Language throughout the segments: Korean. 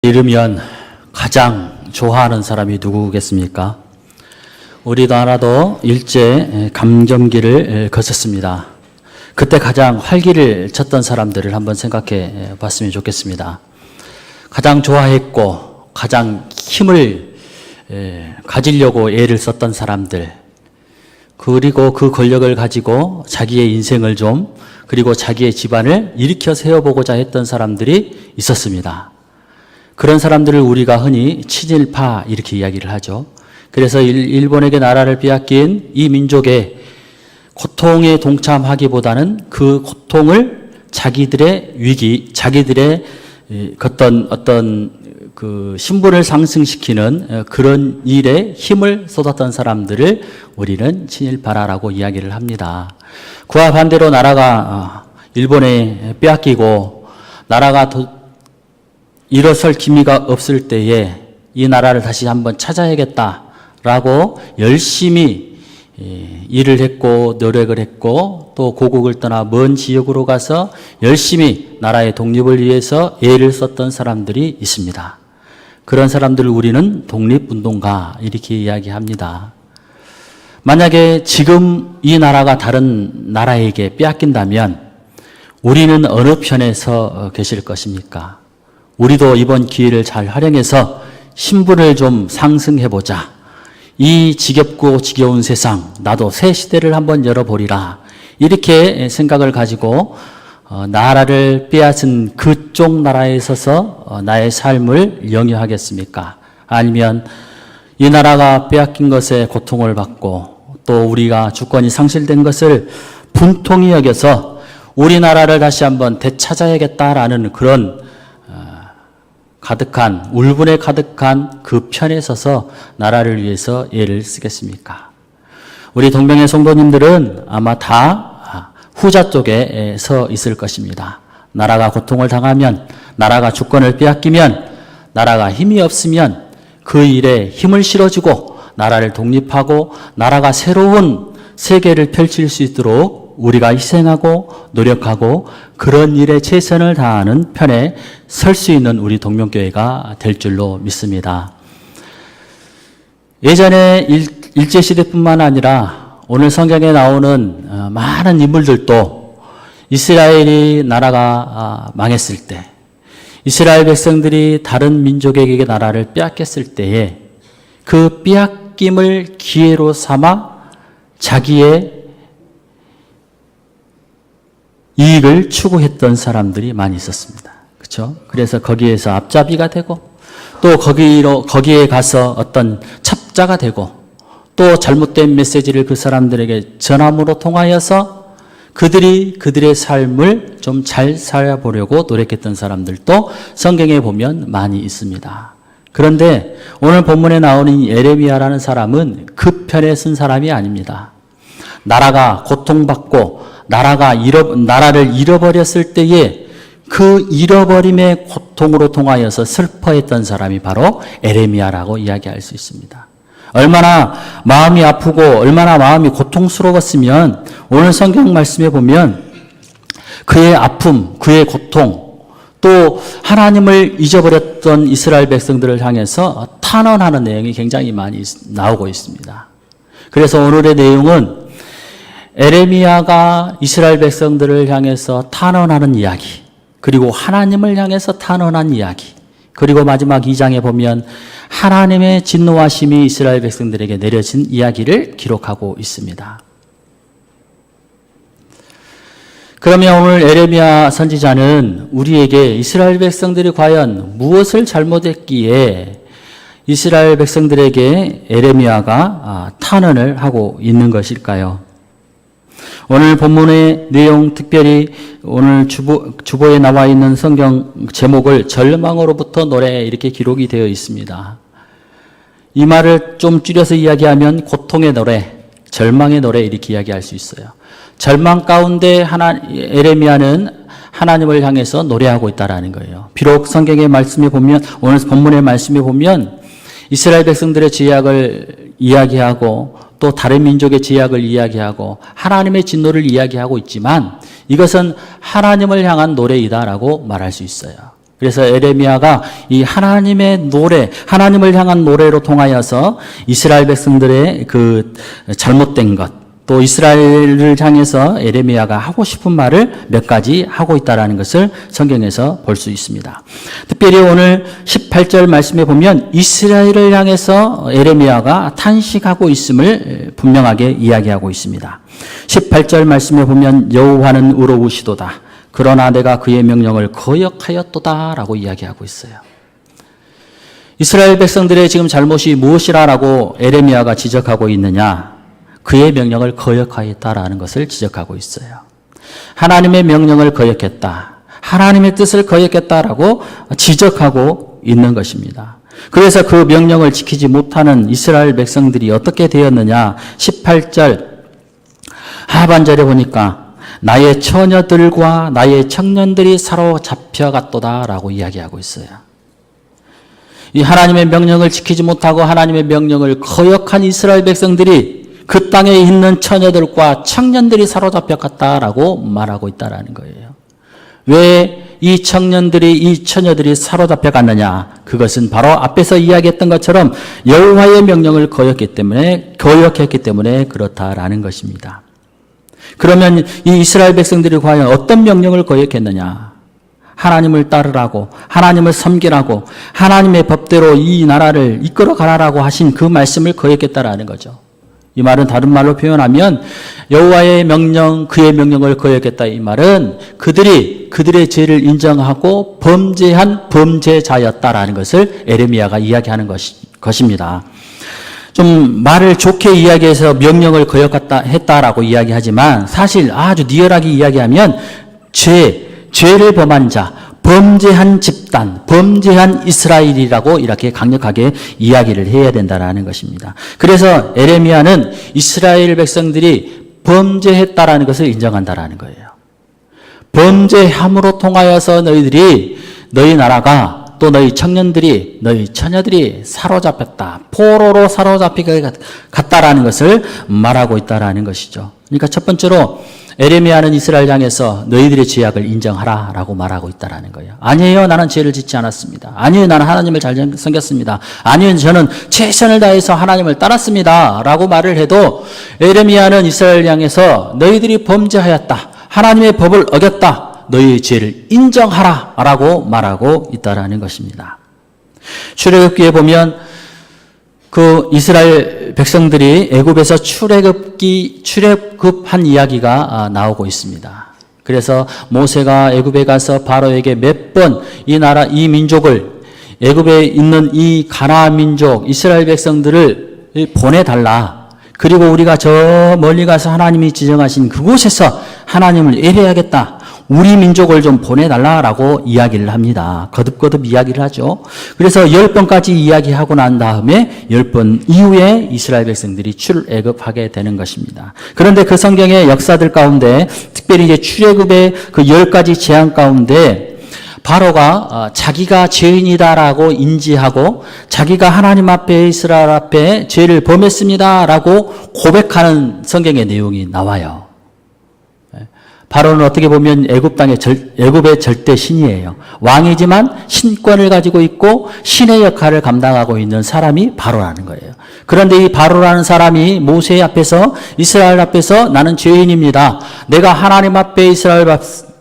이르면 가장 좋아하는 사람이 누구겠습니까? 우리나라도 일제 감점기를 거쳤습니다. 그때 가장 활기를 쳤던 사람들을 한번 생각해 봤으면 좋겠습니다. 가장 좋아했고 가장 힘을 가지려고 애를 썼던 사람들, 그리고 그 권력을 가지고 자기의 인생을 그리고 자기의 집안을 일으켜 세워보고자 했던 사람들이 있었습니다. 그런 사람들을 우리가 흔히 친일파 이렇게 이야기를 하죠. 그래서 일본에게 나라를 빼앗긴 이 민족의 고통에 동참하기보다는 그 고통을 자기들의 위기, 자기들의 어떤 그 신분을 상승시키는 그런 일에 힘을 쏟았던 사람들을 우리는 친일파라고 이야기를 합니다. 그와 반대로 나라가 일본에 빼앗기고 나라가 일어설 기미가 없을 때에 이 나라를 다시 한번 찾아야겠다라고 열심히 일을 했고 노력을 했고 또 고국을 떠나 먼 지역으로 가서 열심히 나라의 독립을 위해서 애를 썼던 사람들이 있습니다. 그런 사람들을 우리는 독립운동가 이렇게 이야기합니다. 만약에 지금 이 나라가 다른 나라에게 빼앗긴다면 우리는 어느 편에서 계실 것입니까? 우리도 이번 기회를 잘 활용해서 신분을 좀 상승해보자. 이 지겹고 지겨운 세상, 나도 새 시대를 한번 열어보리라. 이렇게 생각을 가지고 나라를 빼앗은 그쪽 나라에 서서 나의 삶을 영위하겠습니까? 아니면 이 나라가 빼앗긴 것에 고통을 받고 또 우리가 주권이 상실된 것을 분통히 여겨서 우리나라를 다시 한번 되찾아야겠다라는 그런 가득한, 울분에 가득한 그 편에 서서 나라를 위해서 애를 쓰겠습니까? 우리 동명의 성도님들은 아마 다 후자 쪽에 서 있을 것입니다. 나라가 고통을 당하면, 나라가 주권을 빼앗기면, 나라가 힘이 없으면 그 일에 힘을 실어주고 나라를 독립하고 나라가 새로운 세계를 펼칠 수 있도록 우리가 희생하고 노력하고 그런 일에 최선을 다하는 편에 설 수 있는 우리 동명교회가 될 줄로 믿습니다. 예전에 일제시대뿐만 아니라 오늘 성경에 나오는 많은 인물들도 이스라엘이 나라가 망했을 때, 이스라엘 백성들이 다른 민족에게 나라를 빼앗겼을 때에 그 빼앗김을 기회로 삼아 자기의 이익을 추구했던 사람들이 많이 있었습니다. 그렇죠? 그래서 거기에서 앞잡이가 되고 또 거기에 가서 어떤 첩자가 되고 또 잘못된 메시지를 그 사람들에게 전함으로 통하여서 그들의 삶을 좀 잘 살아보려고 노력했던 사람들도 성경에 보면 많이 있습니다. 그런데 오늘 본문에 나오는 예레미야라는 사람은 그 편에 쓴 사람이 아닙니다. 나라가 고통받고 나라를 잃어버렸을 때에 그 잃어버림의 고통으로 통하여서 슬퍼했던 사람이 바로 예레미야라고 이야기할 수 있습니다. 얼마나 마음이 아프고 얼마나 마음이 고통스러웠으면 오늘 성경 말씀에 보면 그의 아픔, 그의 고통, 또 하나님을 잊어버렸던 이스라엘 백성들을 향해서 탄원하는 내용이 굉장히 많이 나오고 있습니다. 그래서 오늘의 내용은 예레미야가 이스라엘 백성들을 향해서 탄원하는 이야기, 그리고 하나님을 향해서 탄원한 이야기, 그리고 마지막 2장에 보면 하나님의 진노하심이 이스라엘 백성들에게 내려진 이야기를 기록하고 있습니다. 그러면 오늘 예레미야 선지자는 우리에게 이스라엘 백성들이 과연 무엇을 잘못했기에 이스라엘 백성들에게 예레미야가 탄원을 하고 있는 것일까요? 오늘 본문의 내용, 특별히 오늘 주보에 나와 있는 성경 제목을 절망으로부터 노래 이렇게 기록이 되어 있습니다. 이 말을 좀 줄여서 이야기하면 고통의 노래, 절망의 노래 이렇게 이야기할 수 있어요. 절망 가운데 예레미야는 하나님을 향해서 노래하고 있다라는 거예요. 비록 성경의 말씀에 보면, 오늘 본문의 말씀에 보면 이스라엘 백성들의 죄악을 이야기하고 또 다른 민족의 죄악을 이야기하고 하나님의 진노를 이야기하고 있지만 이것은 하나님을 향한 노래이다라고 말할 수 있어요. 그래서 에레미야가 이 하나님의 노래, 하나님을 향한 노래로 통하여서 이스라엘 백성들의 그 잘못된 것, 또 이스라엘을 향해서 에레미야가 하고 싶은 말을 몇 가지 하고 있다는 것을 성경에서 볼 수 있습니다. 특별히 오늘 18절 말씀에 보면 이스라엘을 향해서 에레미야가 탄식하고 있음을 분명하게 이야기하고 있습니다. 18절 말씀에 보면 여호와는 의로우시도다. 그러나 내가 그의 명령을 거역하였도다 라고 이야기하고 있어요. 이스라엘 백성들의 지금 잘못이 무엇이라고 에레미야가 지적하고 있느냐? 그의 명령을 거역하였다라는 것을 지적하고 있어요. 하나님의 명령을 거역했다. 하나님의 뜻을 거역했다라고 지적하고 있는 것입니다. 그래서 그 명령을 지키지 못하는 이스라엘 백성들이 어떻게 되었느냐? 18절 하반절에 보니까 나의 처녀들과 나의 청년들이 사로잡혀갔도다라고 이야기하고 있어요. 이 하나님의 명령을 지키지 못하고 하나님의 명령을 거역한 이스라엘 백성들이 그 땅에 있는 처녀들과 청년들이 사로잡혀갔다라고 말하고 있다라는 거예요. 왜 이 청년들이, 이 처녀들이 사로잡혀갔느냐? 그것은 바로 앞에서 이야기했던 것처럼 여호와의 명령을 거역했기 때문에 그렇다라는 것입니다. 그러면 이 이스라엘 백성들이 과연 어떤 명령을 거역했느냐? 하나님을 따르라고, 하나님을 섬기라고, 하나님의 법대로 이 나라를 이끌어 가라라고 하신 그 말씀을 거역했다라는 거죠. 이 말은 다른 말로 표현하면 여호와의 명령, 그의 명령을 거역했다. 이 말은 그들의 죄를 인정하고 범죄한 범죄자였다라는 것을 에레미야가 이야기하는 것입니다. 좀 말을 좋게 이야기해서 명령을 거역했다라고 이야기하지만 사실 아주 리얼하게 이야기하면 죄를 범한 자, 범죄한 집단, 범죄한 이스라엘이라고 이렇게 강력하게 이야기를 해야 된다는 것입니다. 그래서 에레미야는 이스라엘 백성들이 범죄했다라는 것을 인정한다라는 거예요. 범죄함으로 통하여서 너희 나라가 또 너희 청년들이, 너희 처녀들이 사로잡혔다. 포로로 사로잡히게 갔다라는 것을 말하고 있다라는 것이죠. 그러니까 첫 번째로 에레미야는 이스라엘 향해서 너희들의 죄악을 인정하라 라고 말하고 있다는 거예요. 아니에요, 나는 죄를 짓지 않았습니다. 아니에요, 나는 하나님을 잘 섬겼습니다. 아니에요, 저는 최선을 다해서 하나님을 따랐습니다 라고 말을 해도 에레미야는 이스라엘 향해서 너희들이 범죄하였다, 하나님의 법을 어겼다, 너희의 죄를 인정하라 라고 말하고 있다는 것입니다. 출애굽기에 보면 그 이스라엘 백성들이 애굽에서 출애굽한 이야기가 나오고 있습니다. 그래서 모세가 애굽에 가서 바로에게 몇 번 이 민족을, 애굽에 있는 이 가나안 민족 이스라엘 백성들을 보내달라. 그리고 우리가 저 멀리 가서 하나님이 지정하신 그곳에서 하나님을 예배하겠다. 우리 민족을 좀 보내달라라고 이야기를 합니다. 거듭거듭 이야기를 하죠. 그래서 10번까지 이야기하고 난 다음에 10번 이후에 이스라엘 백성들이 출애굽하게 되는 것입니다. 그런데 그 성경의 역사들 가운데 특별히 이제 출애굽의 그 10가지 재앙 가운데 바로가 자기가 죄인이다라고 인지하고 자기가 하나님 앞에 이스라엘 앞에 죄를 범했습니다라고 고백하는 성경의 내용이 나와요. 바로는 어떻게 보면 애굽의 절대 신이에요. 왕이지만 신권을 가지고 있고 신의 역할을 감당하고 있는 사람이 바로라는 거예요. 그런데 이 바로라는 사람이 모세 앞에서, 이스라엘 앞에서 나는 죄인입니다. 내가 하나님 앞에, 이스라엘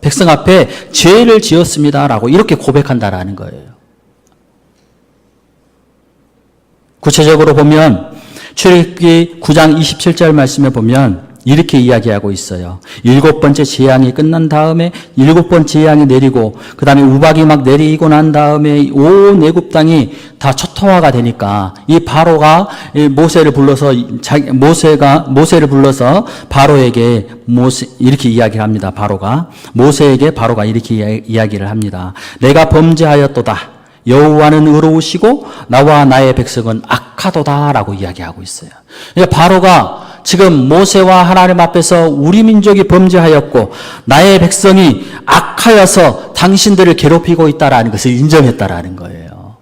백성 앞에 죄를 지었습니다라고 이렇게 고백한다라는 거예요. 구체적으로 보면 출애굽기 9장 27절 말씀에 보면 이렇게 이야기하고 있어요. 7번째 재앙이 끝난 다음에 7번째 재앙이 내리고 그 다음에 우박이 막 내리고 난 다음에 온 애굽 땅이 다 초토화가 되니까 이 바로가 모세를 불러서 바로에게 이렇게 이야기를 합니다. 모세에게 바로가 이렇게 이야기를 합니다. 내가 범죄하였도다. 여호와는 의로우시고 나와 나의 백성은 악하도다라고 이야기하고 있어요. 바로가 지금 모세와 하나님 앞에서 우리 민족이 범죄하였고 나의 백성이 악하여서 당신들을 괴롭히고 있다라는 것을 인정했다라는 거예요.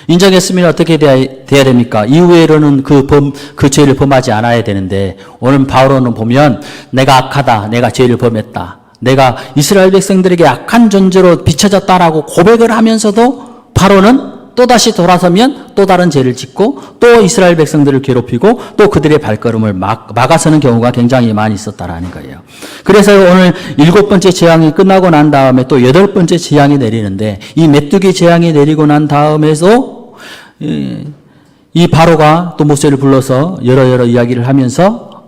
인정했으면 어떻게 돼야 됩니까? 이후에는 그 죄를 범하지 않아야 되는데 오늘 바로는 보면 내가 악하다, 내가 죄를 범했다, 내가 이스라엘 백성들에게 악한 존재로 비춰졌다라고 고백을 하면서도 바로는 또다시 돌아서면 또 다른 죄를 짓고 또 이스라엘 백성들을 괴롭히고 또 그들의 발걸음을 막아서는 경우가 굉장히 많이 있었다라는 거예요. 그래서 오늘 7번째 재앙이 끝나고 난 다음에 또 8번째 재앙이 내리는데 이 메뚜기 재앙이 내리고 난 다음에도 이 바로가 또 모세를 불러서 여러 이야기를 하면서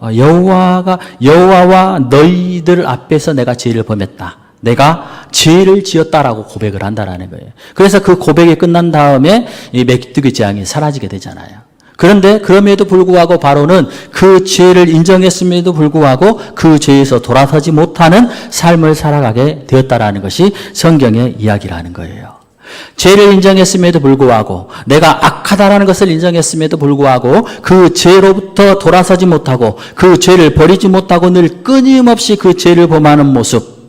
여호와와 너희들 앞에서 내가 죄를 범했다. 내가 죄를 지었다라고 고백을 한다라는 거예요. 그래서 그 고백이 끝난 다음에 이 메뚜기 재앙이 사라지게 되잖아요. 그런데 그럼에도 불구하고 바로는 그 죄를 인정했음에도 불구하고 그 죄에서 돌아서지 못하는 삶을 살아가게 되었다라는 것이 성경의 이야기라는 거예요. 죄를 인정했음에도 불구하고 내가 악하다라는 것을 인정했음에도 불구하고 그 죄로부터 돌아서지 못하고 그 죄를 버리지 못하고 늘 끊임없이 그 죄를 범하는 모습,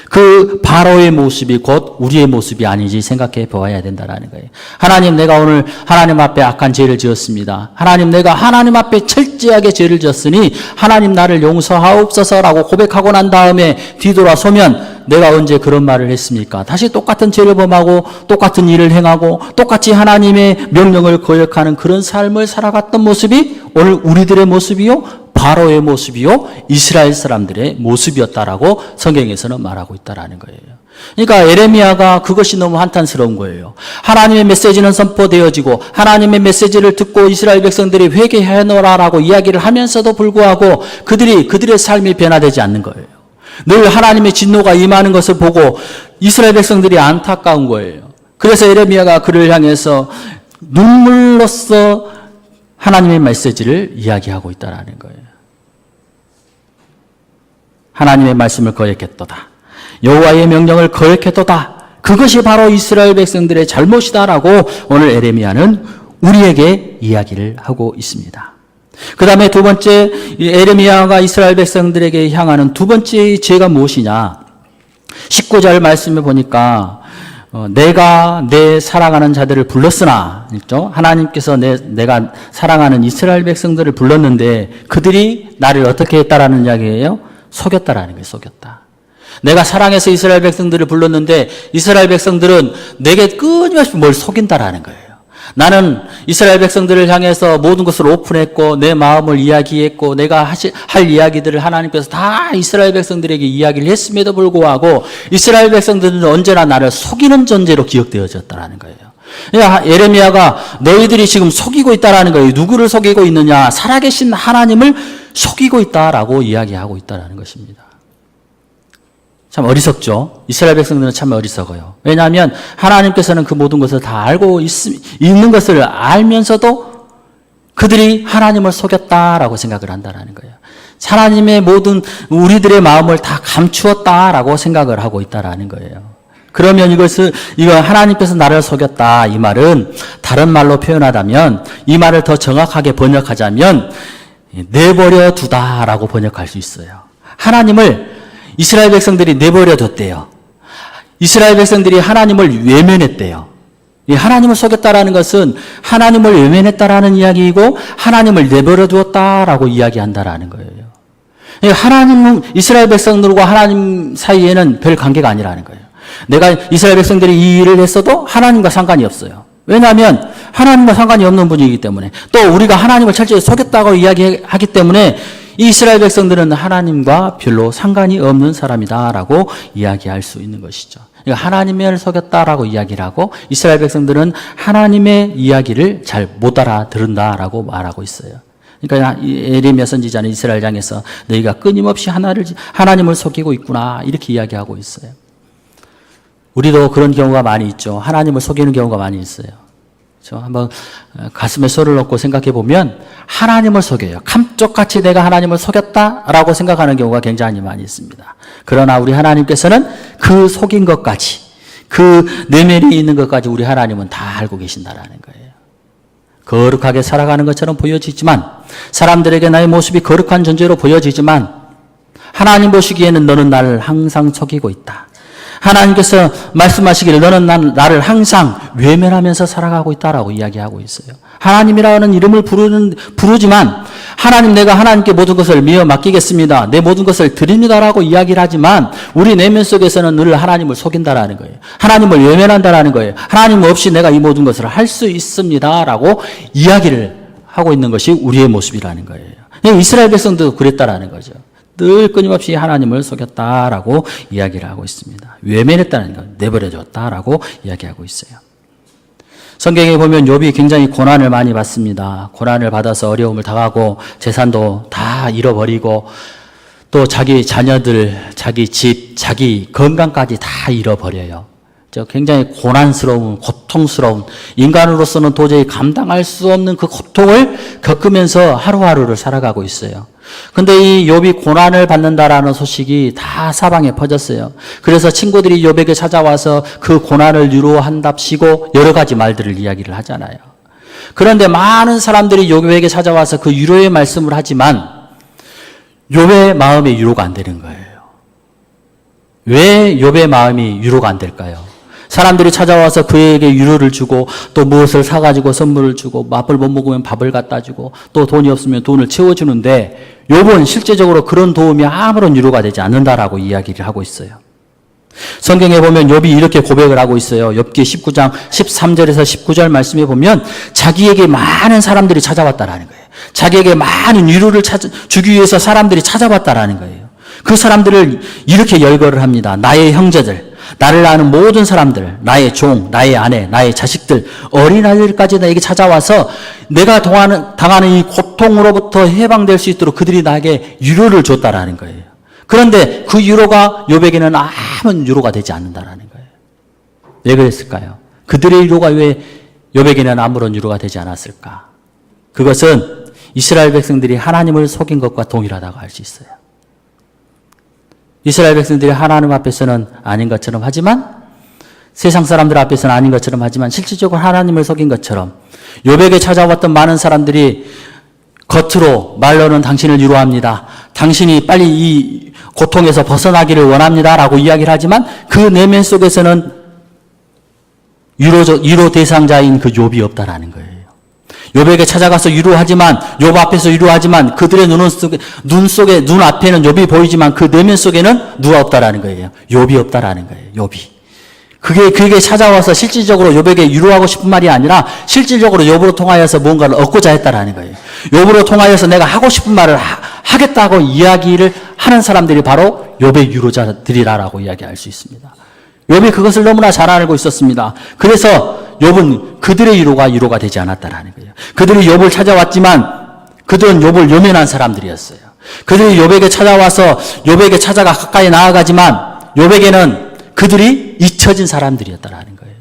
그 바로의 모습이 곧 우리의 모습이 아닌지 생각해 보아야 된다는 거예요. 하나님, 내가 오늘 하나님 앞에 악한 죄를 지었습니다. 하나님, 내가 하나님 앞에 철저하게 죄를 지었으니 하나님 나를 용서하옵소서라고 고백하고 난 다음에 뒤돌아서면 내가 언제 그런 말을 했습니까? 다시 똑같은 죄를 범하고 똑같은 일을 행하고 똑같이 하나님의 명령을 거역하는 그런 삶을 살아갔던 모습이 오늘 우리들의 모습이요, 바로의 모습이요, 이스라엘 사람들의 모습이었다라고 성경에서는 말하고 있다라는 거예요. 그러니까 에레미야가 그것이 너무 한탄스러운 거예요. 하나님의 메시지는 선포되어지고 하나님의 메시지를 듣고 이스라엘 백성들이 회개하노라라고 이야기를 하면서도 불구하고 그들의 삶이 변화되지 않는 거예요. 늘 하나님의 진노가 임하는 것을 보고 이스라엘 백성들이 안타까운 거예요. 그래서 에레미야가 그를 향해서 눈물로써 하나님의 메시지를 이야기하고 있다는 거예요. 하나님의 말씀을 거역했도다. 여호와의 명령을 거역했도다. 그것이 바로 이스라엘 백성들의 잘못이다라고 오늘 에레미야는 우리에게 이야기를 하고 있습니다. 그 다음에 두 번째, 에레미야가 이스라엘 백성들에게 향하는 두 번째 죄가 무엇이냐? 19절 말씀에 보니까 내가 내 사랑하는 자들을 불렀으나, 있죠? 하나님께서 내가 사랑하는 이스라엘 백성들을 불렀는데 그들이 나를 어떻게 했다라는 이야기예요? 속였다라는 거예요. 속였다. 내가 사랑해서 이스라엘 백성들을 불렀는데 이스라엘 백성들은 내게 끊임없이 뭘 속인다라는 거예요. 나는 이스라엘 백성들을 향해서 모든 것을 오픈했고 내 마음을 이야기했고 내가 할 이야기들을 하나님께서 다 이스라엘 백성들에게 이야기를 했음에도 불구하고 이스라엘 백성들은 언제나 나를 속이는 존재로 기억되어졌다라는 거예요. 그러니까 에레미야가 너희들이 지금 속이고 있다라는 거예요. 누구를 속이고 있느냐? 살아계신 하나님을 속이고 있다라고 이야기하고 있다라는 것입니다. 참 어리석죠. 이스라엘 백성들은 참 어리석어요. 왜냐하면 하나님께서는 그 모든 것을 다 알고 있는 것을 알면서도 그들이 하나님을 속였다라고 생각을 한다는 거예요. 하나님의 모든 우리들의 마음을 다 감추었다라고 생각을 하고 있다라는 거예요. 그러면 이거 하나님께서 나를 속였다, 이 말은 다른 말로 표현하자면, 이 말을 더 정확하게 번역하자면 내버려 두다라고 번역할 수 있어요. 하나님을 이스라엘 백성들이 내버려 뒀대요. 이스라엘 백성들이 하나님을 외면했대요. 하나님을 속였다라는 것은 하나님을 외면했다라는 이야기이고 하나님을 내버려 두었다라고 이야기한다라는 거예요. 하나님은 이스라엘 백성들과 하나님 사이에는 별 관계가 아니라는 거예요. 내가 이스라엘 백성들이 이 일을 했어도 하나님과 상관이 없어요. 왜냐하면 하나님과 상관이 없는 분이기 때문에, 또 우리가 하나님을 철저히 속였다고 이야기하기 때문에 이스라엘 백성들은 하나님과 별로 상관이 없는 사람이다라고 이야기할 수 있는 것이죠. 그러니까 하나님을 속였다라고 이야기를 하고 이스라엘 백성들은 하나님의 이야기를 잘 못 알아들은다라고 말하고 있어요. 그러니까 에레미야 선지자는 이스라엘 향해서 너희가 끊임없이 하나님을 속이고 있구나, 이렇게 이야기하고 있어요. 우리도 그런 경우가 많이 있죠. 하나님을 속이는 경우가 많이 있어요. 그렇죠? 한번 가슴에 손을 얹고 생각해 보면 하나님을 속여요. 감쪽같이 내가 하나님을 속였다라고 생각하는 경우가 굉장히 많이 있습니다. 그러나 우리 하나님께서는 그 속인 것까지, 그 내면에 있는 것까지 우리 하나님은 다 알고 계신다라는 거예요. 거룩하게 살아가는 것처럼 보여지지만, 사람들에게 나의 모습이 거룩한 존재로 보여지지만 하나님 보시기에는 너는 나를 항상 속이고 있다. 하나님께서 말씀하시기를 너는 나를 항상 외면하면서 살아가고 있다라고 이야기하고 있어요. 하나님이라는 이름을 부르지만 하나님 내가 하나님께 모든 것을 미어 맡기겠습니다. 내 모든 것을 드립니다라고 이야기를 하지만 우리 내면 속에서는 늘 하나님을 속인다라는 거예요. 하나님을 외면한다라는 거예요. 하나님 없이 내가 이 모든 것을 할 수 있습니다라고 이야기를 하고 있는 것이 우리의 모습이라는 거예요. 이스라엘 백성도 그랬다라는 거죠. 늘 끊임없이 하나님을 속였다라고 이야기를 하고 있습니다. 외면했다는 것, 내버려뒀다라고 이야기하고 있어요. 성경에 보면 욥이 굉장히 고난을 많이 받습니다. 고난을 받아서 어려움을 당하고 재산도 다 잃어버리고 또 자기 자녀들, 자기 집, 자기 건강까지 다 잃어버려요. 굉장히 고난스러운, 고통스러운, 인간으로서는 도저히 감당할 수 없는 그 고통을 겪으면서 하루하루를 살아가고 있어요. 근데 이 욥이 고난을 받는다라는 소식이 다 사방에 퍼졌어요. 그래서 친구들이 욥에게 찾아와서 그 고난을 위로한답시고 여러 가지 말들을 이야기를 하잖아요. 그런데 많은 사람들이 욥에게 찾아와서 그 위로의 말씀을 하지만 욥의 마음이 위로가 안 되는 거예요. 왜 욥의 마음이 위로가 안 될까요? 사람들이 찾아와서 그에게 위로를 주고 또 무엇을 사가지고 선물을 주고 밥을 못 먹으면 밥을 갖다 주고 또 돈이 없으면 돈을 채워주는데 욥은 실제적으로 그런 도움이 아무런 위로가 되지 않는다라고 이야기를 하고 있어요. 성경에 보면 욥이 이렇게 고백을 하고 있어요. 욥기 19장 13절에서 19절 말씀에 보면 자기에게 많은 사람들이 찾아왔다라는 거예요. 자기에게 많은 위로를 주기 위해서 사람들이 찾아왔다라는 거예요. 그 사람들을 이렇게 열거를 합니다. 나의 형제들, 나를 아는 모든 사람들, 나의 종, 나의 아내, 나의 자식들, 어린아이들까지 나에게 찾아와서 내가 당하는 이 고통으로부터 해방될 수 있도록 그들이 나에게 위로를 줬다라는 거예요. 그런데 그 위로가 욥에게는 아무 위로가 되지 않는다라는 거예요. 왜 그랬을까요? 그들의 위로가 왜 욥에게는 아무런 위로가 되지 않았을까? 그것은 이스라엘 백성들이 하나님을 속인 것과 동일하다고 할 수 있어요. 이스라엘 백성들이 하나님 앞에서는 아닌 것처럼 하지만 세상 사람들 앞에서는 아닌 것처럼 하지만 실질적으로 하나님을 속인 것처럼 욥에게 찾아왔던 많은 사람들이 겉으로 말로는 당신을 위로합니다. 당신이 빨리 이 고통에서 벗어나기를 원합니다. 라고 이야기를 하지만 그 내면 속에서는 위로 대상자인 그 욥이 없다라는 거예요. 욥에게 찾아가서 위로하지만 욥 앞에서 위로하지만 그들의 눈 앞에는 욥이 보이지만 그 내면 속에는 누가 없다라는 거예요. 욥이 없다라는 거예요. 욥이. 그게 찾아와서 실질적으로 욥에게 위로하고 싶은 말이 아니라 실질적으로 욥으로 통하여서 뭔가를 얻고자 했다라는 거예요. 욥으로 통하여서 내가 하고 싶은 말을 하겠다고 이야기를 하는 사람들이 바로 욥의 위로자들이라고 이야기할 수 있습니다. 욥이 그것을 너무나 잘 알고 있었습니다. 그래서 욥은 그들의 위로가 되지 않았다라는 거예요. 그들이 욥을 찾아왔지만 그들은 욥을 외면한 사람들이었어요. 그들이 욥에게 찾아와서 욥에게 찾아가 가까이 나아가지만 욥에게는 그들이 잊혀진 사람들이었다라는 거예요.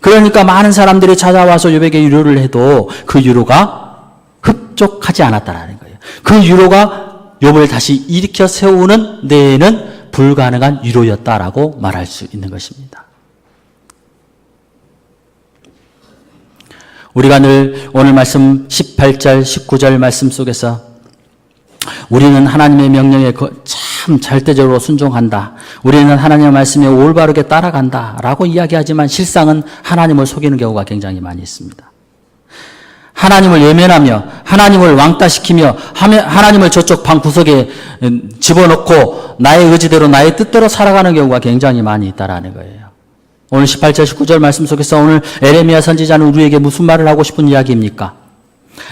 그러니까 많은 사람들이 찾아와서 욥에게 위로를 해도 그 위로가 흡족하지 않았다라는 거예요. 그 위로가 욥을 다시 일으켜 세우는 데에는 불가능한 위로였다라고 말할 수 있는 것입니다. 우리가 늘 오늘 말씀 18절, 19절 말씀 속에서 우리는 하나님의 명령에 참 절대적으로 순종한다. 우리는 하나님의 말씀에 올바르게 따라간다. 라고 이야기하지만 실상은 하나님을 속이는 경우가 굉장히 많이 있습니다. 하나님을 외면하며 하나님을 왕따시키며 하나님을 저쪽 방 구석에 집어넣고 나의 의지대로 나의 뜻대로 살아가는 경우가 굉장히 많이 있다라는 거예요. 오늘 18절 19절 말씀 속에서 오늘 에레미야 선지자는 우리에게 무슨 말을 하고 싶은 이야기입니까?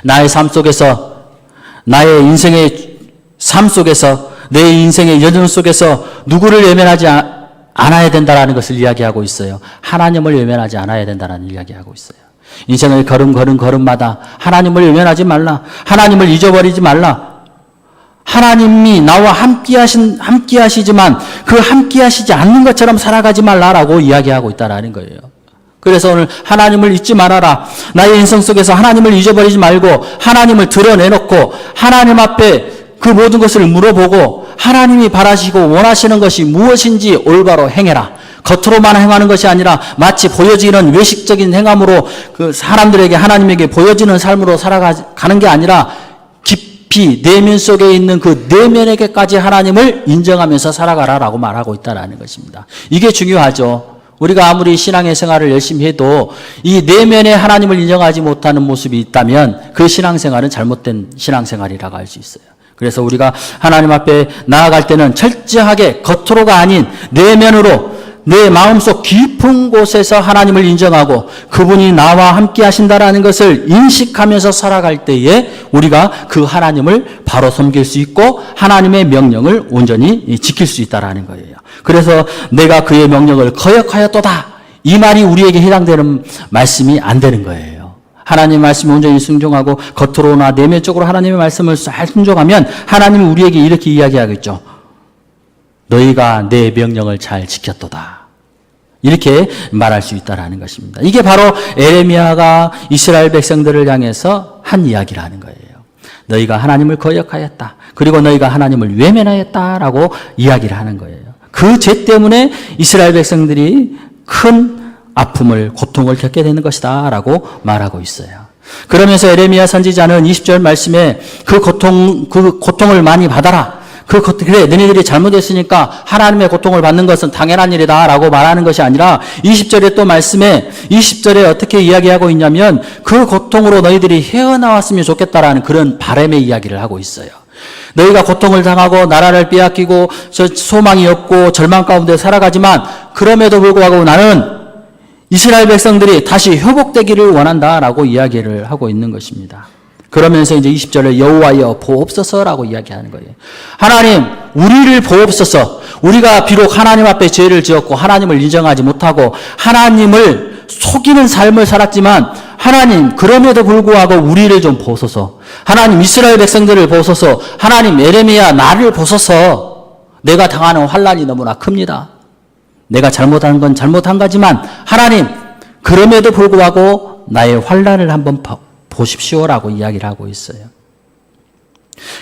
나의 삶 속에서 나의 인생의 삶 속에서 내 인생의 여정 속에서 누구를 외면하지 않아야 된다라는 것을 이야기하고 있어요. 하나님을 외면하지 않아야 된다라는 이야기하고 있어요. 인생의 걸음마다 하나님을 외면하지 말라. 하나님을 잊어버리지 말라. 하나님이 나와 함께 하시지만 그 함께 하시지 않는 것처럼 살아가지 말라라고 이야기하고 있다라는 거예요. 그래서 오늘 하나님을 잊지 말아라. 나의 인생 속에서 하나님을 잊어버리지 말고 하나님을 드러내놓고 하나님 앞에 그 모든 것을 물어보고 하나님이 바라시고 원하시는 것이 무엇인지 올바로 행해라. 겉으로만 행하는 것이 아니라 마치 보여지는 외식적인 행함으로 그 사람들에게 하나님에게 보여지는 삶으로 살아가는 게 아니라 깊이 깊이 내면 속에 있는 그 내면에게까지 하나님을 인정하면서 살아가라라고 말하고 있다는 것입니다. 이게 중요하죠. 우리가 아무리 신앙의 생활을 열심히 해도 이 내면에 하나님을 인정하지 못하는 모습이 있다면 그 신앙생활은 잘못된 신앙생활이라고 할 수 있어요. 그래서 우리가 하나님 앞에 나아갈 때는 철저하게 겉으로가 아닌 내면으로 내 마음속 깊은 곳에서 하나님을 인정하고 그분이 나와 함께 하신다라는 것을 인식하면서 살아갈 때에 우리가 그 하나님을 바로 섬길 수 있고 하나님의 명령을 온전히 지킬 수 있다라는 거예요. 그래서 내가 그의 명령을 거역하였도다. 이 말이 우리에게 해당되는 말씀이 안 되는 거예요. 하나님의 말씀을 온전히 순종하고 겉으로나 내면적으로 하나님의 말씀을 잘 순종하면 하나님은 우리에게 이렇게 이야기하겠죠. 너희가 내 명령을 잘 지켰도다. 이렇게 말할 수 있다라는 것입니다. 이게 바로 에레미야가 이스라엘 백성들을 향해서 한 이야기라는 거예요. 너희가 하나님을 거역하였다. 그리고 너희가 하나님을 외면하였다라고 이야기를 하는 거예요. 그 죄 때문에 이스라엘 백성들이 큰 아픔을, 고통을 겪게 되는 것이다 라고 말하고 있어요. 그러면서 에레미야 선지자는 20절 말씀에 그 고통을 많이 받아라. 그래, 너희들이 잘못했으니까 하나님의 고통을 받는 것은 당연한 일이다 라고 말하는 것이 아니라 20절에 또 말씀에 20절에 어떻게 이야기하고 있냐면 그 고통으로 너희들이 헤어나왔으면 좋겠다라는 그런 바람의 이야기를 하고 있어요. 너희가 고통을 당하고 나라를 빼앗기고 소망이 없고 절망 가운데 살아가지만 그럼에도 불구하고 나는 이스라엘 백성들이 다시 회복되기를 원한다라고 이야기를 하고 있는 것입니다. 그러면서 이제 20절에 여호와여 보옵소서라고 이야기하는 거예요. 하나님, 우리를 보옵소서. 우리가 비록 하나님 앞에 죄를 지었고 하나님을 인정하지 못하고 하나님을 속이는 삶을 살았지만 하나님, 그럼에도 불구하고 우리를 좀 보소서. 하나님, 이스라엘 백성들을 보소서. 하나님, 에레미야 나를 보소서. 내가 당하는 환난이 너무나 큽니다. 내가 잘못한 건 잘못한 거지만 하나님, 그럼에도 불구하고 나의 환난을 한번 보십시오라고 이야기를 하고 있어요.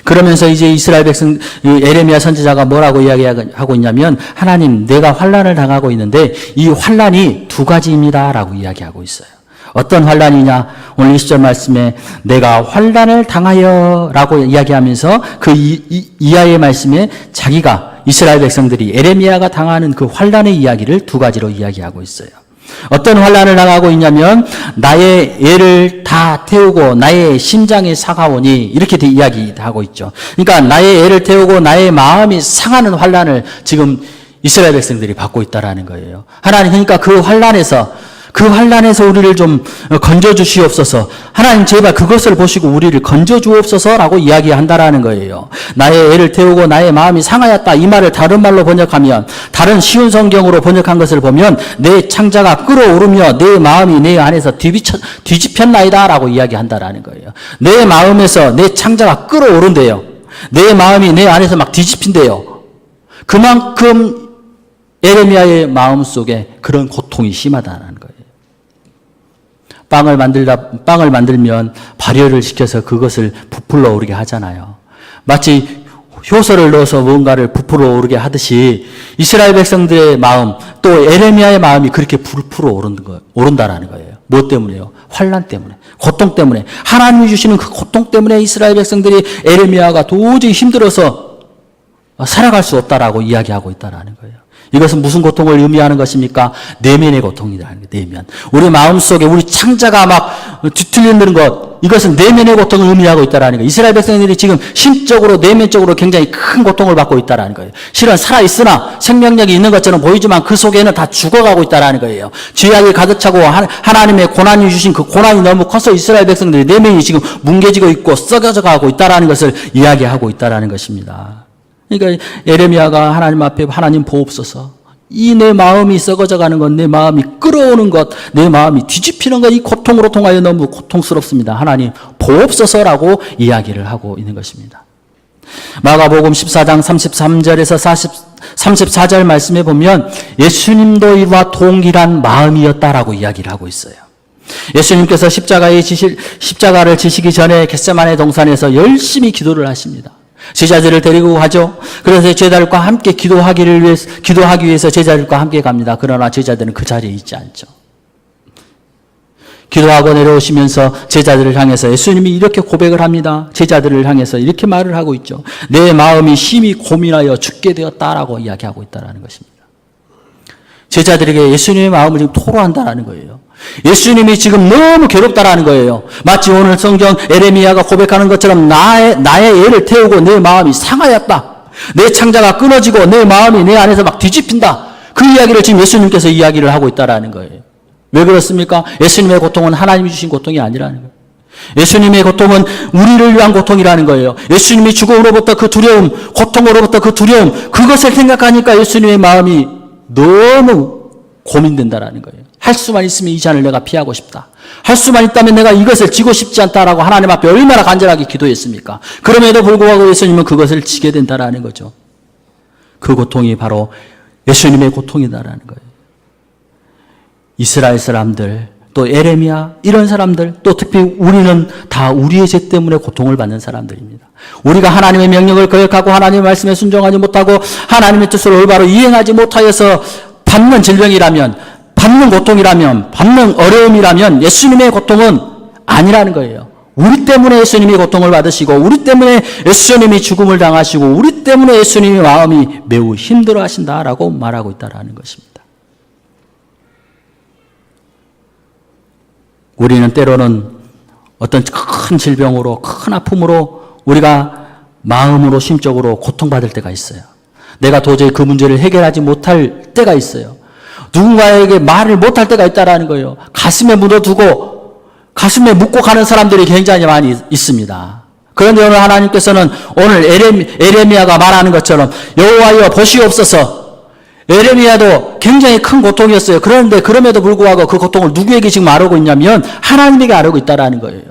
그러면서 이제 이스라엘 백성 에레미야 선지자가 뭐라고 이야기하고 있냐면 하나님, 내가 환난을 당하고 있는데 이 환난이 두 가지입니다라고 이야기하고 있어요. 어떤 환난이냐? 오늘 20절 말씀에 내가 환난을 당하여라고 이야기하면서 그 이하의 말씀에 자기가 이스라엘 백성들이 에레미야가 당하는 그 환난의 이야기를 두 가지로 이야기하고 있어요. 어떤 환난을 당하고 있냐면 나의 애를 다 태우고 나의 심장이 상하오니 이렇게 이야기하고 있죠. 그러니까 나의 애를 태우고 나의 마음이 상하는 환난을 지금 이스라엘 백성들이 받고 있다라는 거예요. 하나님, 그러니까 그 환난에서 우리를 좀 건져 주시옵소서. 하나님, 제발 그것을 보시고 우리를 건져 주옵소서라고 이야기한다라는 거예요. 나의 애를 태우고 나의 마음이 상하였다. 이 말을 다른 말로 번역하면, 다른 쉬운 성경으로 번역한 것을 보면 내 창자가 끓어오르며 내 마음이 내 안에서 뒤집혔나이다라고 이야기한다라는 거예요. 내 마음에서 내 창자가 끓어오른대요. 내 마음이 내 안에서 막 뒤집힌대요. 그만큼 에레미야의 마음 속에 그런 고통이 심하다는 거예요. 빵을 만들면 발효를 시켜서 그것을 부풀어 오르게 하잖아요. 마치 효소를 넣어서 뭔가를 부풀어 오르게 하듯이 이스라엘 백성들의 마음, 또 에레미야의 마음이 그렇게 부풀어 오른다라는 거예요. 뭐 때문에요? 환난 때문에, 고통 때문에, 하나님이 주시는 그 고통 때문에 이스라엘 백성들이 에레미야가 도저히 힘들어서 살아갈 수 없다라고 이야기하고 있다라는 거예요. 이것은 무슨 고통을 의미하는 것입니까? 내면의 고통이라는 거예요. 내면. 우리 마음속에 우리 창자가 막 뒤틀리는 것, 이것은 내면의 고통을 의미하고 있다는 거예요. 이스라엘 백성들이 지금 심적으로 내면적으로 굉장히 큰 고통을 받고 있다는 거예요. 실은 살아있으나 생명력이 있는 것처럼 보이지만 그 속에는 다 죽어가고 있다는 거예요. 죄악이 가득 차고 하나님의 고난이 주신 그 고난이 너무 커서 이스라엘 백성들의 내면이 지금 뭉개지고 있고 썩어져 가고 있다는 것을 이야기하고 있다는 것입니다. 그러니까 에레미야가 하나님 앞에 하나님 보옵소서. 이 내 마음이 썩어져 가는 것, 내 마음이 끓어오는 것, 내 마음이 뒤집히는 것, 이 고통으로 통하여 너무 고통스럽습니다. 하나님 보옵소서라고 이야기를 하고 있는 것입니다. 마가복음 14장 33절에서 34절 말씀에 보면 예수님도 이와 동일한 마음이었다라고 이야기를 하고 있어요. 예수님께서 십자가를 지시기 전에 겟세마네 동산에서 열심히 기도를 하십니다. 제자들을 데리고 가죠. 그래서 제자들과 함께 기도하기 위해서 제자들과 함께 갑니다. 그러나 제자들은 그 자리에 있지 않죠. 기도하고 내려오시면서 제자들을 향해서 예수님이 이렇게 고백을 합니다. 제자들을 향해서 이렇게 말을 하고 있죠. 내 마음이 심히 고민하여 죽게 되었다라고 이야기하고 있다는 것입니다. 제자들에게 예수님의 마음을 지금 토로한다는 거예요. 예수님이 지금 너무 괴롭다라는 거예요. 마치 오늘 성경 에레미야가 고백하는 것처럼 나의 애를 태우고 내 마음이 상하였다. 내 창자가 끊어지고 내 마음이 내 안에서 막 뒤집힌다. 그 이야기를 지금 예수님께서 이야기를 하고 있다라는 거예요. 왜 그렇습니까? 예수님의 고통은 하나님이 주신 고통이 아니라는 거예요. 예수님의 고통은 우리를 위한 고통이라는 거예요. 예수님이 죽음으로부터 그 두려움, 고통으로부터 그 두려움, 그것을 생각하니까 예수님의 마음이 너무 고민된다라는 거예요. 할 수만 있으면 이 잔을 내가 피하고 싶다. 할 수만 있다면 내가 이것을 지고 싶지 않다라고 하나님 앞에 얼마나 간절하게 기도했습니까? 그럼에도 불구하고 예수님은 그것을 지게 된다라는 거죠. 그 고통이 바로 예수님의 고통이다라는 거예요. 이스라엘 사람들, 또 에레미야 이런 사람들, 또 특히 우리는 다 우리의 죄 때문에 고통을 받는 사람들입니다. 우리가 하나님의 명령을 거역하고 하나님의 말씀에 순종하지 못하고 하나님의 뜻을 올바로 이행하지 못하여서 받는 질병이라면, 받는 고통이라면, 받는 어려움이라면 예수님의 고통은 아니라는 거예요. 우리 때문에 예수님이 고통을 받으시고 우리 때문에 예수님이 죽음을 당하시고 우리 때문에 예수님의 마음이 매우 힘들어 하신다라고 말하고 있다는 것입니다. 우리는 때로는 어떤 큰 질병으로, 큰 아픔으로 우리가 마음으로, 심적으로 고통받을 때가 있어요. 내가 도저히 그 문제를 해결하지 못할 때가 있어요. 누군가에게 말을 못할 때가 있다는 거예요. 가슴에 묻어두고, 가슴에 묻고 가는 사람들이 굉장히 많이 있습니다. 그런데 오늘 하나님께서는 오늘 에레미야가 말하는 것처럼 여호와여 보시옵소서. 에레미야도 굉장히 큰 고통이었어요. 그런데 그럼에도 불구하고 그 고통을 누구에게 지금 말하고 있냐면 하나님에게 말하고 있다는 거예요.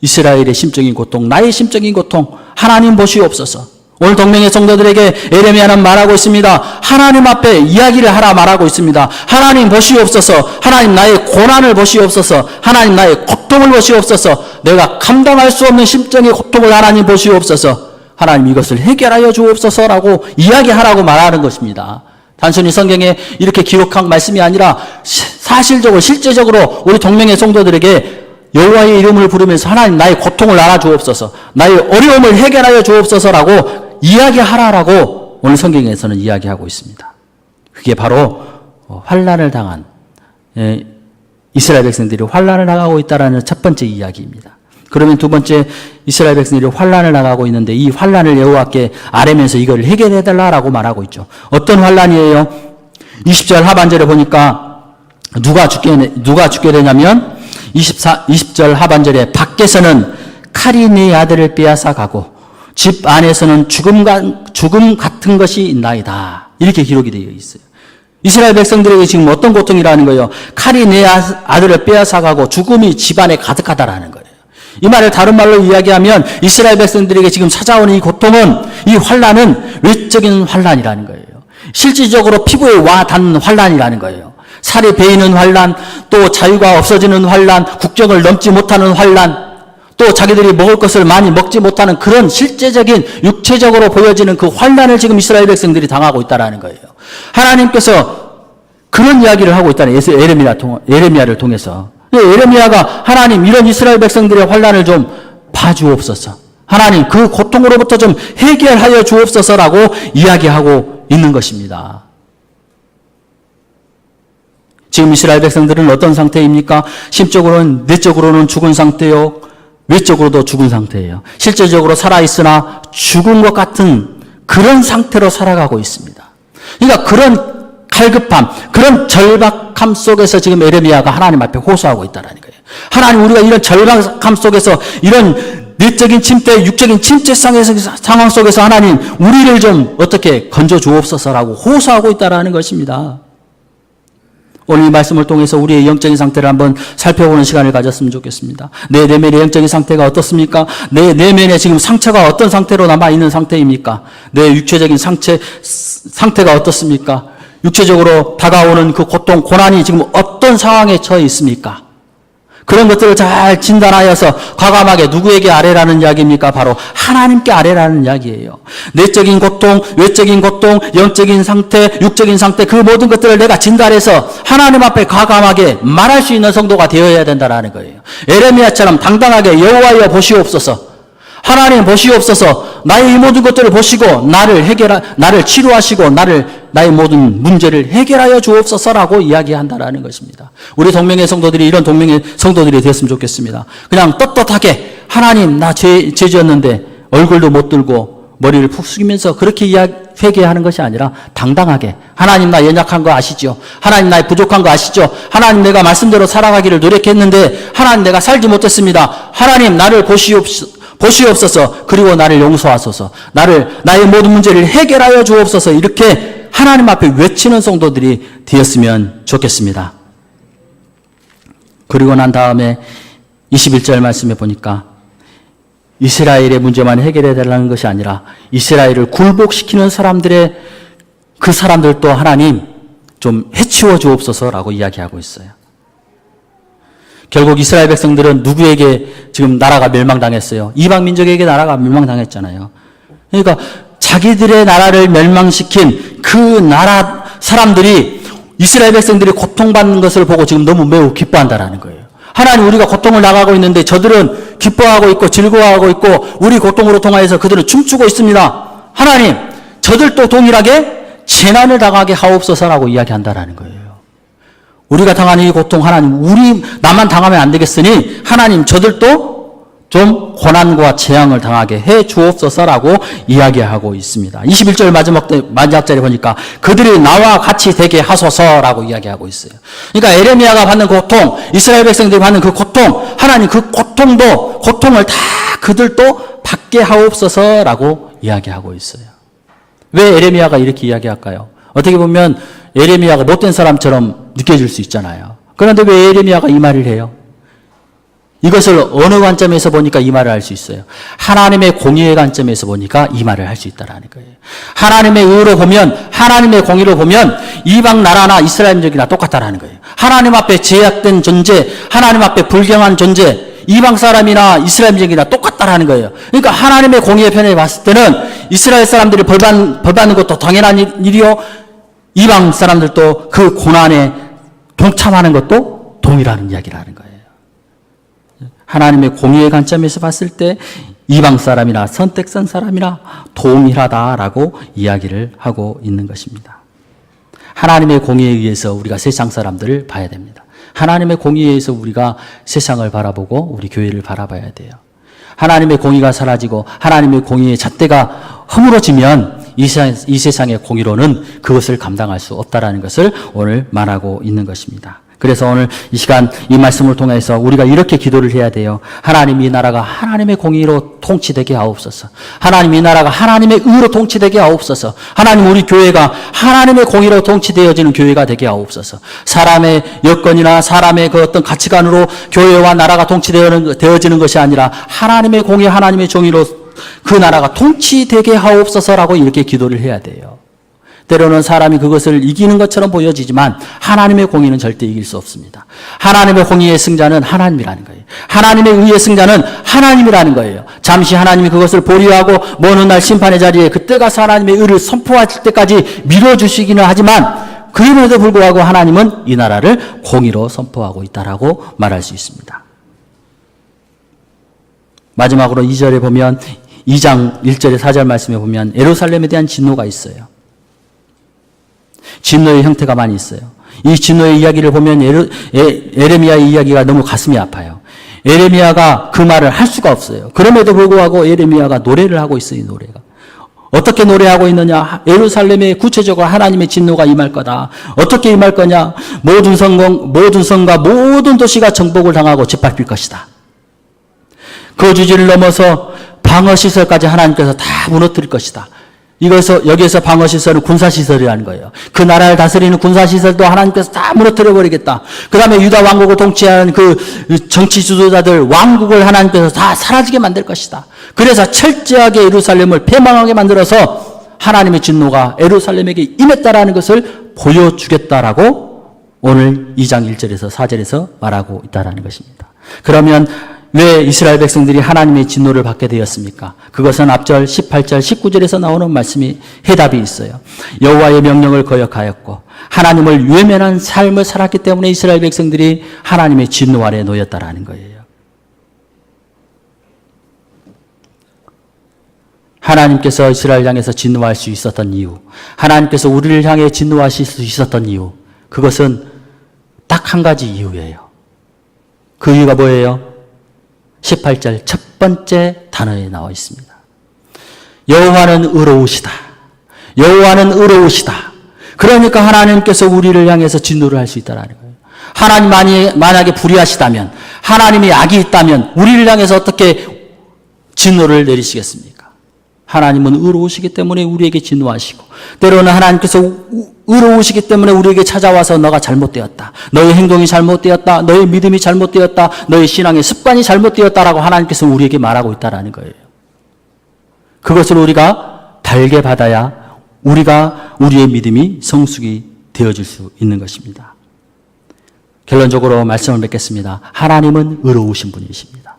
이스라엘의 심적인 고통, 나의 심적인 고통, 하나님 보시옵소서. 오늘 동맹의 성도들에게 에레미야는 말하고 있습니다. 하나님 앞에 이야기를 하라 말하고 있습니다. 하나님 보시옵소서. 하나님 나의 고난을 보시옵소서. 하나님 나의 고통을 보시옵소서. 내가 감당할 수 없는 심적인 고통을 하나님 보시옵소서. 하나님 이것을 해결하여 주옵소서라고 이야기하라고 말하는 것입니다. 단순히 성경에 이렇게 기록한 말씀이 아니라 사실적으로 실제적으로 우리 동맹의 성도들에게 여호와의 이름을 부르면서 하나님 나의 고통을 알아주옵소서, 나의 어려움을 해결하여 주옵소서라고 이야기하라라고 오늘 성경에서는 이야기하고 있습니다. 그게 바로 환난을 당한 이스라엘 백성들이 환난을 당하고 있다는 첫 번째 이야기입니다. 그러면 두 번째, 이스라엘 백성들이 환난을 당하고 있는데 이 환난을 여호와께 아뢰면서 이걸 해결해달라고 말하고 있죠. 어떤 환난이에요? 20절 하반절에 보니까 누가 죽게 되냐면 20절 하반절에 밖에서는 칼이 네 아들을 빼앗아 가고 집 안에서는 죽음 같은 것이 있나이다. 이렇게 기록이 되어 있어요. 이스라엘 백성들에게 지금 어떤 고통이라는 거예요? 칼이 내 아들을 빼앗아 가고 죽음이 집안에 가득하다라는 거예요. 이 말을 다른 말로 이야기하면 이스라엘 백성들에게 지금 찾아오는 이 고통은, 이 환난은 외적인 환난이라는 거예요. 실질적으로 피부에 와 닿는 환난이라는 거예요. 살이 베이는 환난, 또 자유가 없어지는 환난, 국경을 넘지 못하는 환난, 또 자기들이 먹을 것을 많이 먹지 못하는 그런 실제적인 육체적으로 보여지는 그 환난을 지금 이스라엘 백성들이 당하고 있다는 거예요. 하나님께서 그런 이야기를 하고 있다는 에레미야를 통해서. 에레미야가 하나님 이런 이스라엘 백성들의 환난을 좀 봐주옵소서. 하나님 그 고통으로부터 좀 해결하여 주옵소서라고 이야기하고 있는 것입니다. 지금 이스라엘 백성들은 어떤 상태입니까? 심적으로는, 내적으로는 죽은 상태요. 외적으로도 죽은 상태예요. 실제적으로 살아있으나 죽은 것 같은 그런 상태로 살아가고 있습니다. 그러니까 그런 갈급함, 그런 절박함 속에서 지금 에레미야가 하나님 앞에 호소하고 있다는 거예요. 하나님, 우리가 이런 절박함 속에서, 이런 내적인 침체, 육적인 침체 상황 속에서 하나님 우리를 좀 어떻게 건져 주옵소서라고 호소하고 있다는 것입니다. 오늘 이 말씀을 통해서 우리의 영적인 상태를 한번 살펴보는 시간을 가졌으면 좋겠습니다. 내 내면의 영적인 상태가 어떻습니까? 내 내면에 지금 상처가 어떤 상태로 남아있는 상태입니까? 내 육체적인 상태가 어떻습니까? 육체적으로 다가오는 그 고통, 고난이 지금 어떤 상황에 처해 있습니까? 그런 것들을 잘 진단하여서 과감하게 누구에게 아뢰라는 이야기입니까? 바로 하나님께 아뢰라는 이야기예요. 내적인 고통, 외적인 고통, 영적인 상태, 육적인 상태, 그 모든 것들을 내가 진단해서 하나님 앞에 과감하게 말할 수 있는 성도가 되어야 된다는 거예요. 에레미야처럼 당당하게 여호와여 보시옵소서, 하나님 보시옵소서, 나의 이 모든 것들을 보시고 나를 치료하시고 나의 모든 문제를 해결하여 주옵소서라고 이야기한다라는 것입니다. 우리 동명의 성도들이 이런 동명의 성도들이 되었으면 좋겠습니다. 그냥 떳떳하게 하나님 나 죄 지었는데 얼굴도 못 들고 머리를 푹 숙이면서 그렇게 회개하는 것이 아니라 당당하게 하나님 나 연약한 거 아시죠? 하나님 나의 부족한 거 아시죠? 하나님 내가 말씀대로 살아가기를 노력했는데 하나님 내가 살지 못했습니다. 하나님 나를 보시옵소서, 그리고 나를 용서하소서, 나의 모든 문제를 해결하여 주옵소서, 이렇게 하나님 앞에 외치는 성도들이 되었으면 좋겠습니다. 그리고 난 다음에 21절 말씀에 보니까 이스라엘의 문제만 해결해 달라는 것이 아니라 이스라엘을 굴복시키는 그 사람들도 하나님 좀 해치워 주옵소서라고 이야기하고 있어요. 결국 이스라엘 백성들은 누구에게 지금 나라가 멸망당했어요? 이방 민족에게 나라가 멸망당했잖아요. 그러니까 자기들의 나라를 멸망시킨 그 나라 사람들이 이스라엘 백성들이 고통받는 것을 보고 지금 너무 매우 기뻐한다라는 거예요. 하나님, 우리가 고통을 나가고 있는데 저들은 기뻐하고 있고 즐거워하고 있고 우리 고통으로 통하여서 그들은 춤추고 있습니다. 하나님, 저들도 동일하게 재난을 당하게 하옵소서라고 이야기한다라는 거예요. 우리가 당하는 이 고통, 하나님, 나만 당하면 안 되겠으니 하나님 저들도 좀 고난과 재앙을 당하게 해 주옵소서라고 이야기하고 있습니다. 21절 마지막 절에 보니까 그들이 나와 같이 되게 하소서라고 이야기하고 있어요. 그러니까 에레미야가 받는 고통, 이스라엘 백성들이 받는 그 고통, 하나님 그 고통을 다 그들도 받게 하옵소서라고 이야기하고 있어요. 왜 에레미야가 이렇게 이야기할까요? 어떻게 보면 에레미야가 못된 사람처럼 느껴질 수 있잖아요. 그런데 왜 에레미야가 이 말을 해요? 이것을 어느 관점에서 보니까 이 말을 할 수 있어요? 하나님의 공의의 관점에서 보니까 이 말을 할 수 있다는 거예요. 하나님의 의로 보면, 하나님의 공의로 보면 이방 나라나 이스라엘 민족이나 똑같다라는 거예요. 하나님 앞에 제약된 존재, 하나님 앞에 불경한 존재, 이방 사람이나 이스라엘 민족이나 똑같다라는 거예요. 그러니까 하나님의 공의의 편에 봤을 때는 이스라엘 사람들이 벌받는 것도 당연한 일이요, 이방 사람들도 그 고난에 동참하는 것도 동일한 이야기를 하는 거예요. 하나님의 공의의 관점에서 봤을 때 이방 사람이나 선택선 사람이나 동일하다라고 이야기를 하고 있는 것입니다. 하나님의 공의에 의해서 우리가 세상 사람들을 봐야 됩니다. 하나님의 공의에 의해서 우리가 세상을 바라보고 우리 교회를 바라봐야 돼요. 하나님의 공의가 사라지고 하나님의 공의의 잣대가 허물어지면 이 세상의 공의로는 그것을 감당할 수 없다라는 것을 오늘 말하고 있는 것입니다. 그래서 오늘 이 시간 이 말씀을 통해서 우리가 이렇게 기도를 해야 돼요. 하나님, 이 나라가 하나님의 공의로 통치되게 하옵소서. 하나님, 이 나라가 하나님의 의로 통치되게 하옵소서. 하나님, 우리 교회가 하나님의 공의로 통치되어지는 교회가 되게 하옵소서. 사람의 여건이나 사람의 그 어떤 가치관으로 교회와 나라가 통치되어지는 것이 아니라 하나님의 공의, 하나님의 정의로 그 나라가 통치되게 하옵소서라고 이렇게 기도를 해야 돼요. 때로는 사람이 그것을 이기는 것처럼 보여지지만 하나님의 공의는 절대 이길 수 없습니다. 하나님의 공의의 승자는 하나님이라는 거예요. 하나님의 의의 승자는 하나님이라는 거예요. 잠시 하나님이 그것을 보류하고 먼 훗날 심판의 자리에 그때 가서 하나님의 의를 선포하실 때까지 미뤄주시기는 하지만 그럼에도 불구하고 하나님은 이 나라를 공의로 선포하고 있다라고 말할 수 있습니다. 마지막으로 2절에 보면 2장 1절에 4절 말씀에 보면 예루살렘에 대한 진노가 있어요. 진노의 형태가 많이 있어요. 이 진노의 이야기를 보면 에레미야의 이야기가 너무 가슴이 아파요. 에레미야가 그 말을 할 수가 없어요. 그럼에도 불구하고 에레미야가 노래를 하고 있어요. 이 노래가. 어떻게 노래하고 있느냐? 예루살렘에 구체적으로 하나님의 진노가 임할 거다. 어떻게 임할 거냐? 모든 성과 모든 도시가 정복을 당하고 짓밟힐 것이다. 거주지를 넘어서 방어시설까지 하나님께서 다 무너뜨릴 것이다. 여기에서 방어시설은 군사시설이라는 거예요. 그 나라를 다스리는 군사시설도 하나님께서 다 무너뜨려버리겠다. 그 다음에 유다 왕국을 통치하는 그 정치 지도자들, 왕국을 하나님께서 다 사라지게 만들 것이다. 그래서 철저하게 예루살렘을 패망하게 만들어서 하나님의 진노가 예루살렘에게 임했다라는 것을 보여주겠다라고 오늘 2장 1절에서 4절에서 말하고 있다라는 것입니다. 그러면 왜 이스라엘 백성들이 하나님의 진노를 받게 되었습니까? 그것은 앞절 18절 19절에서 나오는 말씀이 해답이 있어요. 여호와의 명령을 거역하였고 하나님을 외면한 삶을 살았기 때문에 이스라엘 백성들이 하나님의 진노 아래 놓였다라는 거예요. 하나님께서 이스라엘 향해서 진노할 수 있었던 이유, 하나님께서 우리를 향해 진노하실 수 있었던 이유, 그것은 딱 한 가지 이유예요. 그 이유가 뭐예요? 18절 첫 번째 단어에 나와 있습니다. 여호와는 의로우시다. 여호와는 의로우시다. 그러니까 하나님께서 우리를 향해서 진노를 할 수 있다는 거예요. 하나님 만약에 불의하시다면, 하나님이 악이 있다면 우리를 향해서 어떻게 진노를 내리시겠습니까? 하나님은 의로우시기 때문에 우리에게 진노하시고, 때로는 하나님께서 의로우시기 때문에 우리에게 찾아와서 너가 잘못되었다, 너의 행동이 잘못되었다, 너의 믿음이 잘못되었다, 너의 신앙의 습관이 잘못되었다라고 하나님께서 우리에게 말하고 있다는 거예요. 그것을 우리가 달게 받아야 우리의 믿음이 성숙이 되어질 수 있는 것입니다. 결론적으로 말씀을 맺겠습니다. 하나님은 의로우신 분이십니다.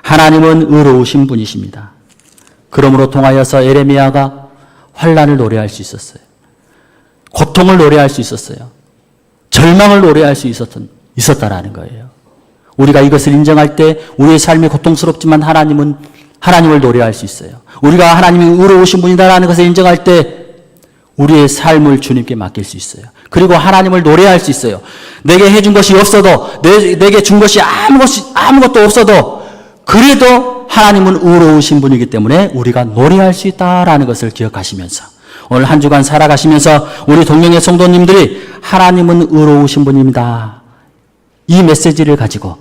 하나님은 의로우신 분이십니다. 그러므로 통하여서 에레미야가 환난을 노래할 수 있었어요. 고통을 노래할 수 있었어요. 절망을 노래할 수 있었다라는 거예요. 우리가 이것을 인정할 때 우리의 삶이 고통스럽지만 하나님을 노래할 수 있어요. 우리가 하나님이 의로우신 분이다라는 것을 인정할 때 우리의 삶을 주님께 맡길 수 있어요. 그리고 하나님을 노래할 수 있어요. 내게 해준 것이 없어도, 내게 준 것이 아무것도 없어도, 그래도 하나님은 의로우신 분이기 때문에 우리가 노래할 수 있다라는 것을 기억하시면서 오늘 한 주간 살아가시면서 우리 동명의 성도님들이 하나님은 의로우신 분입니다, 이 메시지를 가지고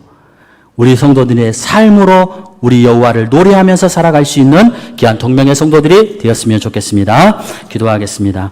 우리 성도들의 삶으로 우리 여호와를 노래하면서 살아갈 수 있는 귀한 동명의 성도들이 되었으면 좋겠습니다. 기도하겠습니다.